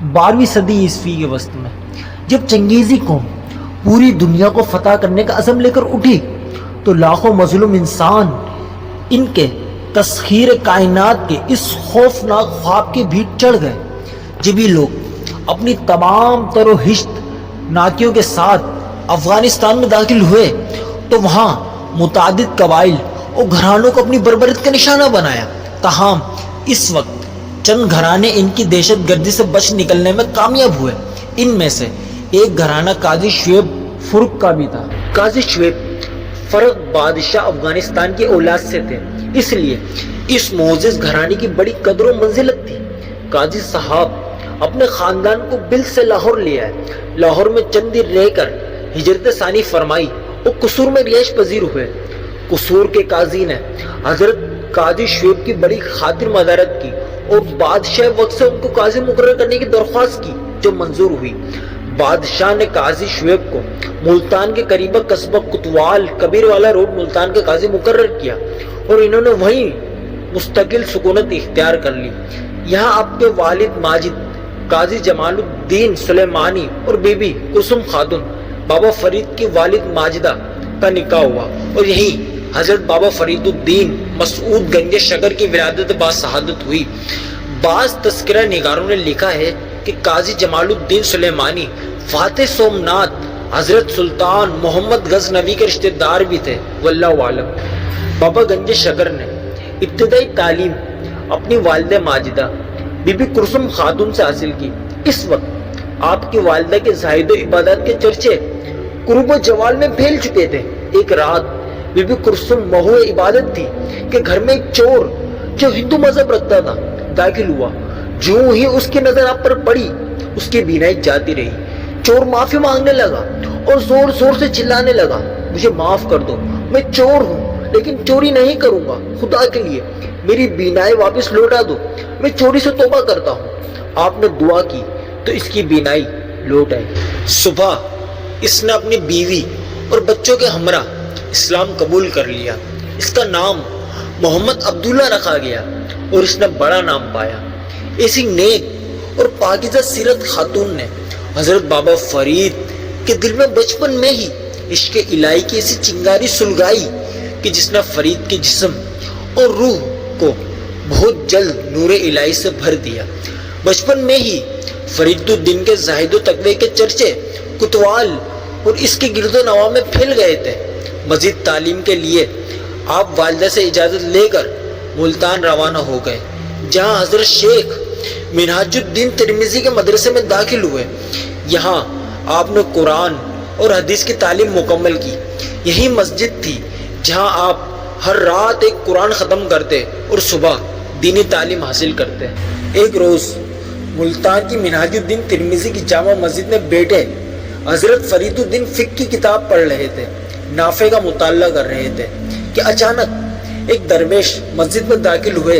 12ویں صدی عیسوی کے وسط میں جب چنگیزی قوم پوری دنیا کو فتح کرنے کا عزم لے کر اٹھی تو لاکھوں مظلوم انسان ان کے تسخیر کائنات کے اس خوفناک خواب کے بھیت چڑھ گئے۔ جب یہ لوگ اپنی تمام تر و ہشت ناکیوں کے ساتھ افغانستان میں داخل ہوئے تو وہاں متعدد قبائل اور گھرانوں کو اپنی بربریت کا نشانہ بنایا۔ تاہم اس وقت چند گھرانے ان کی دہشت گردی سے بچ نکلنے میں کامیاب ہوئے۔ ان میں سے ایک گھرانہ قاضی شعیب فرق کا بھی تھا۔ قاضی شعیب فرق بادشاہ افغانستان کی اولاد سے تھے، اس لیے اس معزز گھرانے کی بڑی قدر و منزلت تھی۔ قاضی صاحب اپنے خاندان کو بل سے لاہور لے آئے۔ لاہور میں چند دن رہ کر ہجرت ثانی فرمائی اور قصور میں رہائش پذیر ہوئے۔ قصور کے قاضی نے حضرت قاضی شعیب کی بڑی خاطر مدارت کی اور بادشاہ وقت سے ان کو قاضی مقرر کرنے کی درخواست کی، جو منظور ہوئی۔ بادشاہ نے قاضی شعیب کو ملتان کے قریب قصبہ کوتوال کبیر والا روڈ ملتان کے قاضی مقرر کیا اور انہوں نے وہیں مستقل سکونت اختیار کر لی۔ یہاں آپ کے والد ماجد قاضی جمال الدین سلیمانی اور بی بی کلثوم خاتون بابا فرید کی والد ماجدہ کا نکاح ہوا اور یہی حضرت بابا فرید الدین مسعود گنج شکر کی ولادت باسعادت ہوئی۔ بعض تذکرہ نگاروں نے لکھا ہے کہ قاضی جمال الدین سلیمانی فاتح سومنات حضرت سلطان محمد غزنوی کے رشتہ دار بھی تھے، واللہ عالم۔ بابا گنج شکر نے ابتدائی تعلیم اپنی والدہ ماجدہ بی بی کلثوم خاتون سے حاصل کی۔ اس وقت آپ کی والدہ کے زاہد و عبادات کے چرچے قرب و جوال میں پھیل چکے تھے۔ ایک رات بی بی کلثوم محو عبادت تھی کہ گھر میں ایک چور جو ہندو مذہب رکھتا تھا داخل ہوا۔ جو ہی اس کی نظر آپ پر پڑی اس کی بینائی جاتی رہی۔ چور معافی مانگنے لگا اور زور زور سے چلانے لگا، مجھے معاف کر دو، میں چور ہوں لیکن چوری نہیں کروں گا، خدا کے لیے میری بینائی واپس لوٹا دو، میں چوری سے توبہ کرتا ہوں۔ آپ نے دعا کی تو اس کی بینائی لوٹ آئی۔ صبح اس نے اپنی بیوی اور بچوں کے ہمراہ اسلام قبول کر لیا۔ اس کا نام محمد عبداللہ رکھا گیا اور اس نے بڑا نام پایا۔ ایسی نیک اور پاکیزہ سیرت خاتون نے حضرت بابا فرید کے دل میں بچپن میں ہی عشق الہی کی ایسی چنگاری سلگائی کہ جس نے فرید کے جسم اور روح کو بہت جلد نور الہی سے بھر دیا۔ بچپن میں ہی فرید الدین کے زاہد و تقوی کے چرچے کوتوال اور اس کے گرد و نواح میں پھیل گئے تھے۔ مزید تعلیم کے لیے آپ والدہ سے اجازت لے کر ملتان روانہ ہو گئے، جہاں حضرت شیخ منہاج الدین ترمذی کے مدرسے میں داخل ہوئے۔ یہاں آپ نے قرآن اور حدیث کی تعلیم مکمل کی۔ یہی مسجد تھی جہاں آپ ہر رات ایک قرآن ختم کرتے اور صبح دینی تعلیم حاصل کرتے۔ ایک روز ملتان کی منہاج الدین ترمذی کی جامع مسجد میں بیٹھے حضرت فرید الدین فقہ کی کتاب پڑھ رہے تھے، نافع کا مطالعہ کر رہے تھے کہ اچانک ایک درویش مسجد میں داخل ہوئے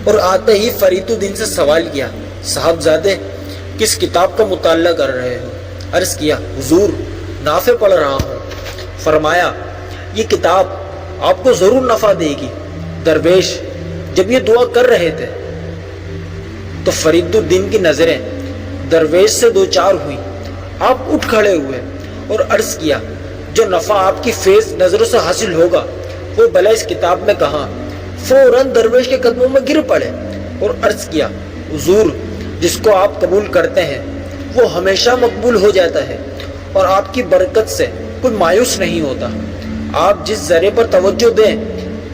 اور آتے ہی فرید الدین سے سوال کیا، صاحبزادے کس کتاب کا مطالعہ کر رہے ہو؟ عرض کیا، حضور نافع پڑھ رہا ہوں۔ فرمایا، یہ کتاب آپ کو ضرور نفع دے گی۔ درویش جب یہ دعا کر رہے تھے تو فرید الدین کی نظریں درویش سے دو چار ہوئی۔ آپ اٹھ کھڑے ہوئے اور عرض کیا، جو نفع آپ کی فیض نظروں سے حاصل ہوگا وہ بھلا اس کتاب میں کہاں؟ فوراً درویش کے قدموں میں گر پڑے اور عرض کیا، حضور جس کو آپ قبول کرتے ہیں وہ ہمیشہ مقبول ہو جاتا ہے اور آپ کی برکت سے کوئی مایوس نہیں ہوتا۔ آپ جس ذرے پر توجہ دیں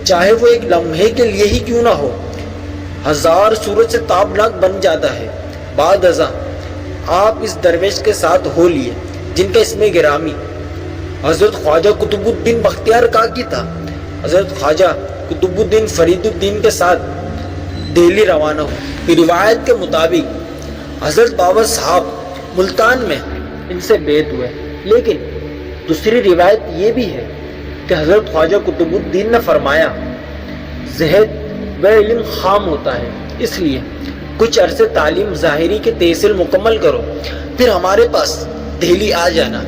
چاہے وہ ایک لمحے کے لیے ہی کیوں نہ ہو، ہزار صورت سے تابناک بن جاتا ہے۔ بعد ازاں آپ اس درویش کے ساتھ ہو لیے جن کا اسم گرامی حضرت خواجہ قطب الدین بختیار کاکی تھا۔ حضرت خواجہ قطب الدین فرید الدین کے ساتھ دہلی روانہ ہوئے۔ روایت کے مطابق حضرت بابا صاحب ملتان میں ان سے بیعت ہوئے، لیکن دوسری روایت یہ بھی ہے کہ حضرت خواجہ قطب الدین نے فرمایا، زہد و علم خام ہوتا ہے، اس لیے کچھ عرصے تعلیم ظاہری کے تحصیل مکمل کرو، پھر ہمارے پاس دہلی آ جانا۔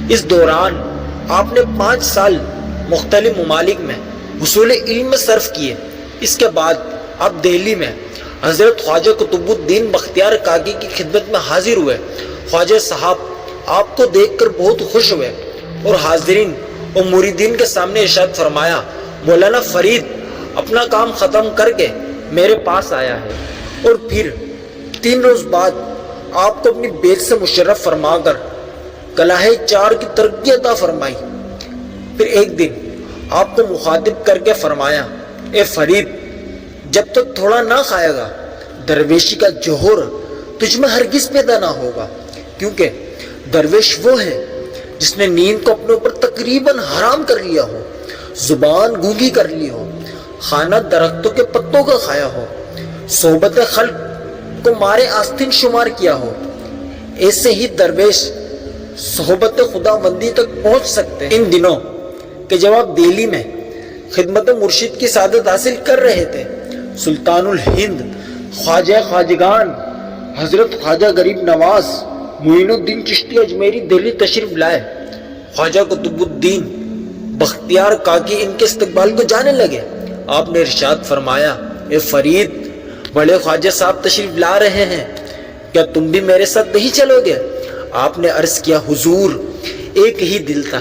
اس دوران آپ نے 5 سال مختلف ممالک میں حصول علم میں صرف کیے۔ اس کے بعد آپ دہلی میں حضرت خواجہ قطب الدین بختیار کاکی کی خدمت میں حاضر ہوئے۔ خواجہ صاحب آپ کو دیکھ کر بہت خوش ہوئے اور حاضرین اور مریدین کے سامنے ارشاد فرمایا، مولانا فرید اپنا کام ختم کر کے میرے پاس آیا ہے اور پھر 3 روز بعد آپ کو اپنی بیت سے مشرف فرما کر کلاہ 4 کی ترقی عطا فرمائی۔ پھر ایک دن آپ کو مخاطب کر کے فرمایا، اے فرید، جب تک تھوڑا نہ کھائے گا درویشی کا جوہر تجھ میں ہرگز پیدا نہ ہوگا، کیونکہ درویش وہ ہے جس نے نیند کو اپنے اوپر تقریباً حرام کر لیا ہو، زبان گونگی کر لی ہو، کھانا درختوں کے پتوں کا کھایا ہو، صحبت خلق کو مارے آستین شمار کیا ہو۔ ایسے ہی درویش صحبت خدا بندی تک پہنچ سکتے ہیں۔ ان دنوں کہ جب آپ دہلی میں خدمت مرشد کی سعادت حاصل کر رہے تھے، سلطان الہند خواجہ خواجگان حضرت خواجہ غریب نواز معین الدین چشتی اجمیری دہلی تشریف لائے۔ خواجہ قطب الدین بختیار کاکی ان کے استقبال کو جانے لگے۔ آپ نے ارشاد فرمایا، اے فرید، بڑے خواجہ صاحب تشریف لا رہے ہیں، کیا تم بھی میرے ساتھ نہیں چلو گے؟ آپ نے عرض کیا، حضور، ایک ہی دل تھا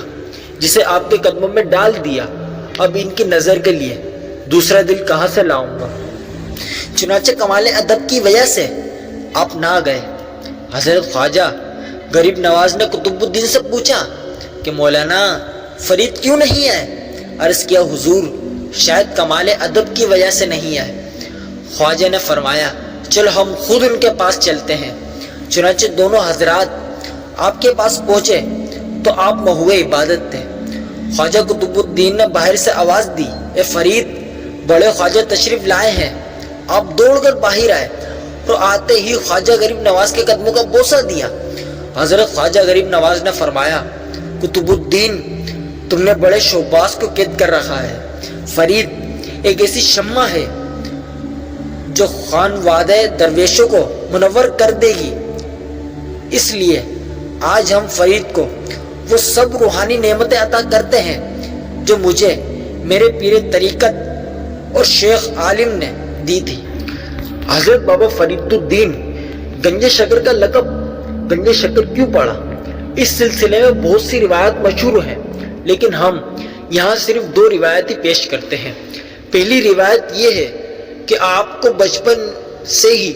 جسے آپ کے قدموں میں ڈال دیا، اب ان کی نظر کے لیے دوسرا دل کہاں سے لاؤں گا؟ چنانچہ کمال ادب کی وجہ سے آپ نہ گئے۔ حضرت خواجہ غریب نواز نے قطب الدین سے پوچھا کہ مولانا فرید کیوں نہیں آئے؟ عرض کیا، حضور، شاید کمال ادب کی وجہ سے نہیں آئے۔ خواجہ نے فرمایا، چلو ہم خود ان کے پاس چلتے ہیں۔ چنانچہ دونوں حضرات آپ کے پاس پہنچے تو آپ محو عبادت تھے۔ خواجہ قطب الدین نے باہر سے آواز دی، اے فرید، بڑے خواجہ تشریف لائے ہیں۔ آپ دوڑ کر باہر آئے اور آتے ہی خواجہ غریب نواز کے قدموں کا بوسہ دیا۔ حضرت خواجہ غریب نواز نے فرمایا، قطب الدین، تم نے بڑے شہباز کو قید کر رکھا ہے۔ فرید ایک ایسی شمع ہے جو خانوادہ درویشوں کو منور کر دے گی، اس لیے آج ہم فرید کو وہ سب روحانی نعمتیں عطا کرتے ہیں جو مجھے میرے پیر طریقت اور شیخ عالم نے دی تھی۔ حضرت بابا فرید الدین گنج شکر کا لقب گنج شکر کیوں پڑا؟ اس سلسلے میں بہت سی روایات مشہور ہیں، لیکن ہم یہاں صرف 2 روایت ہی پیش کرتے ہیں۔ پہلی روایت یہ ہے کہ آپ کو بچپن سے ہی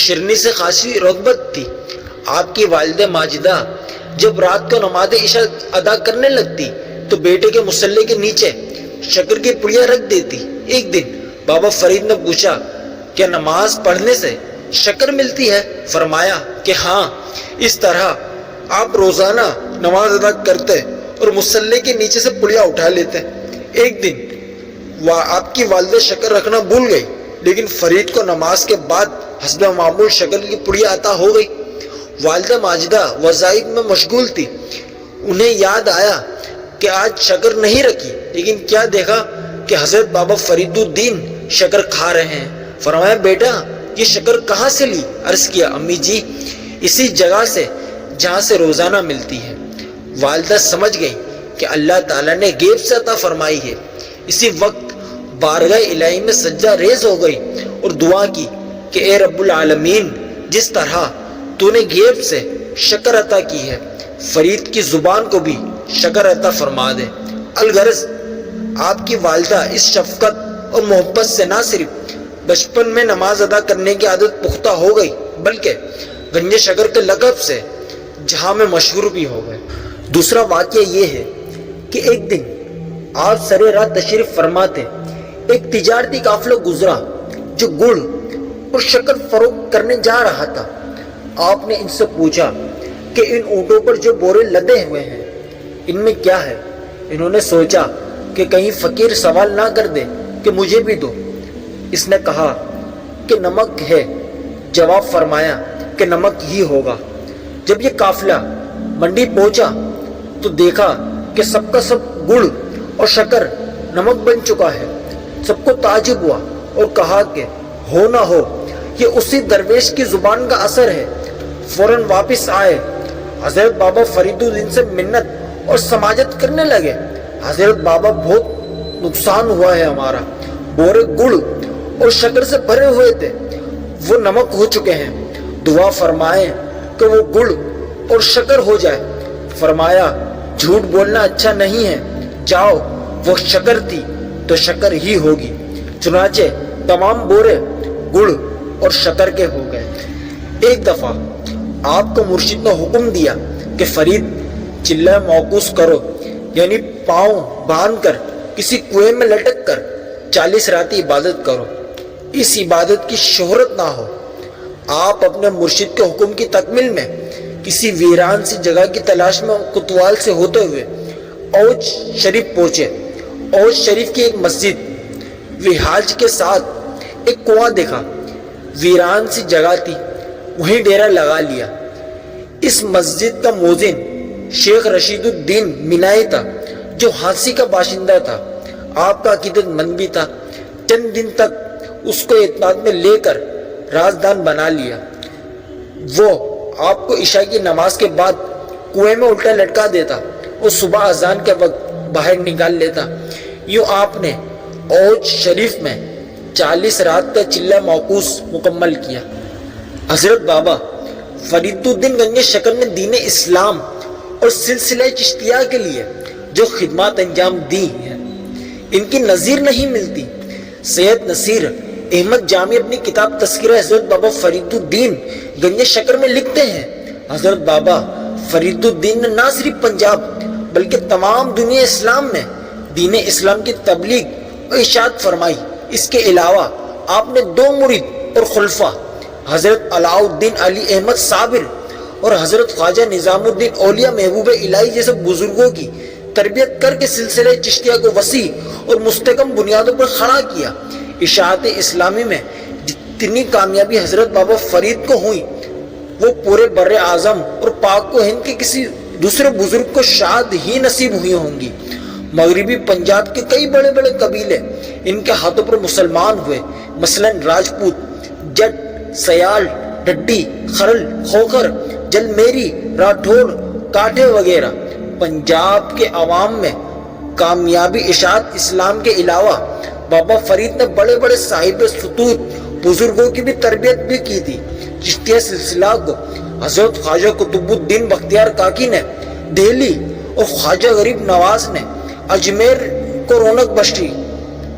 شرنی سے خاصی رغبت تھی۔ آپ کی والدہ ماجدہ جب رات کو نماز عشاء ادا کرنے لگتی تو بیٹے کے مصلے کے نیچے شکر کی پڑیاں رکھ دیتی۔ ایک دن بابا فرید نے پوچھا، کیا نماز پڑھنے سے شکر ملتی ہے؟ فرمایا کہ ہاں، اس طرح آپ روزانہ نماز ادا کرتے اور مصلے کے نیچے سے پڑیاں اٹھا لیتے۔ ایک دن آپ کی والدہ شکر رکھنا بھول گئی، لیکن فرید کو نماز کے بعد حسب معمول شکر کی پڑیاں عطا ہو گئی۔ والدہ ماجدہ وظائف میں مشغول تھی، انہیں یاد آیا کہ آج شکر نہیں رکھی، لیکن کیا دیکھا کہ حضرت بابا فرید الدین شکر کھا رہے ہیں۔ فرمایا، بیٹا، یہ شکر کہاں سے لی؟ عرض کیا، امی جی، اسی جگہ سے جہاں سے روزانہ ملتی ہے۔ والدہ سمجھ گئی کہ اللہ تعالیٰ نے غیب سے عطا فرمائی ہے۔ اسی وقت بارگاہ الہی میں سجدہ ریز ہو گئی اور دعا کی کہ اے رب العالمین، جس طرح تو نے غیب سے شکر عطا کی ہے، فرید کی زبان کو بھی شکر عطا فرما دے۔ الغرض آپ کی والدہ اس شفقت اور محبت سے نہ صرف بچپن میں نماز ادا کرنے کی عادت پختہ ہو گئی، بلکہ گنج شکر کے لقب سے جہاں میں مشہور بھی ہو گئے۔ دوسرا واقعہ یہ ہے کہ ایک دن آپ سر راہ تشریف فرما تھے۔ ایک تجارتی قافلہ گزرا جو گڑ اور شکر فروخت کرنے جا رہا تھا۔ آپ نے ان سے پوچھا کہ ان اونٹوں پر جو بورے لدے ہوئے ہیں، ان میں کیا ہے؟ انہوں نے سوچا کہ کہیں فقیر سوال نہ کر دے کہ مجھے بھی دو۔ اس نے کہا کہ نمک ہے۔ جواب فرمایا کہ نمک ہی ہوگا۔ جب یہ قافلہ منڈی پہنچا تو دیکھا کہ سب کا سب گڑ اور شکر نمک بن چکا ہے۔ سب کو تعجب ہوا اور کہا کہ ہو نہ ہو یہ اسی درویش کی زبان کا اثر ہے۔ فوراً واپس آئے، حضرت بابا فرید الدین سے منت اور سماجت کرنے لگے۔ حضرت بابا، بہت نقصان ہوا ہے ہمارا، بورے گڑ اور شکر سے بھرے ہوئے تھے وہ نمک ہو چکے ہیں، دعا فرمائیں کہ وہ گڑ اور شکر ہو جائے۔ فرمایا جھوٹ بولنا اچھا نہیں ہے، جاؤ وہ شکر تھی تو شکر ہی ہوگی۔ چنانچہ تمام بورے گڑ اور شکر کے ہو گئے۔ ایک دفعہ آپ کو مرشد نے حکم دیا کہ فرید چلہ موقوس کرو، یعنی پاؤں باندھ کر کسی کنویں میں لٹک کر 40 راتیں عبادت کرو۔ اس عبادت کی شہرت نہ ہو۔ آپ اپنے مرشد کے حکم کی تکمیل میں کسی ویران سی جگہ کی تلاش میں کوتوال سے ہوتے ہوئے اوج شریف پہنچے۔ اوج شریف کی ایک مسجد وحاج کے ساتھ ایک کنواں دیکھا۔ ویران سی جگہ تھی، وہیں ڈیرا لگا لیا۔ اس مسجد کا مؤذن شیخ رشید الدین مینائی تھا، جو ہانسی کا باشندہ تھا۔ آپ کا عقیدت مند بھی تھا۔ چند دن تک اس کو اعتماد میں لے کر رازدان بنا لیا۔ وہ آپ کو عشاء کی نماز کے بعد کنویں میں الٹا لٹکا دیتا اور صبح اذان کے وقت باہر نکال لیتا۔ یوں آپ نے اوج شریف میں 40 رات کا چلہ موقوس مکمل کیا۔ حضرت بابا فرید الدین گنج شکر نے دین اسلام اور سلسلہ چشتیہ کے لیے جو خدمات انجام دی ہیں، ان کی نظیر نہیں ملتی۔ سید نصیر احمد جامی اپنی کتاب تذکرہ حضرت بابا فرید الدین گنج شکر میں لکھتے ہیں، حضرت بابا فرید الدین نے نہ صرف پنجاب بلکہ تمام دنیا اسلام میں دین اسلام کی تبلیغ اور اشاعت فرمائی۔ اس کے علاوہ آپ نے 2 مرید اور خلفاء حضرت علاؤ الدین علی احمد صابر اور حضرت خواجہ نظام الدین اولیاء محبوب الہی جیسے بزرگوں کی تربیت کر کے سلسلہ چشتیہ کو وسیع اور مستحکم بنیادوں پر کھڑا کیا۔ اشاعت اسلامی میں جتنی کامیابی حضرت بابا فرید کو ہوئی، وہ پورے بر اعظم اور پاک و ہند کے کسی دوسرے بزرگ کو شاید ہی نصیب ہوئی ہوں گی۔ مغربی پنجاب کے کئی بڑے بڑے قبیلے ان کے ہاتھوں پر مسلمان ہوئے، مثلا راجپوت، جٹ، سیال، ڈڈی، خرل، کھوکھر، جلمیری، راٹھوڑ، کاٹھے وغیرہ۔ پنجاب کے عوام میں کامیابی اشاعت اسلام کے علاوہ بابا فرید نے بڑے بڑے صاحب سطوت بزرگوں کی بھی تربیت بھی کی تھی۔ چشتیہ سلسلہ کو حضرت خواجہ قطب الدین بختیار کاکی نے دہلی اور خواجہ غریب نواز نے اجمیر کو رونق بخشی،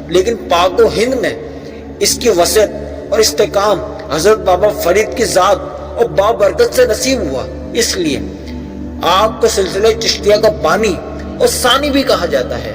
لیکن پاک و ہند میں اس کی وسعت اور استحکام حضرت بابا فرید کی ذات اور بابرکت سے نصیب ہوا۔ اس لیے آپ کو سلسلہ چشتیہ کا بانی اور ثانی بھی کہا جاتا ہے۔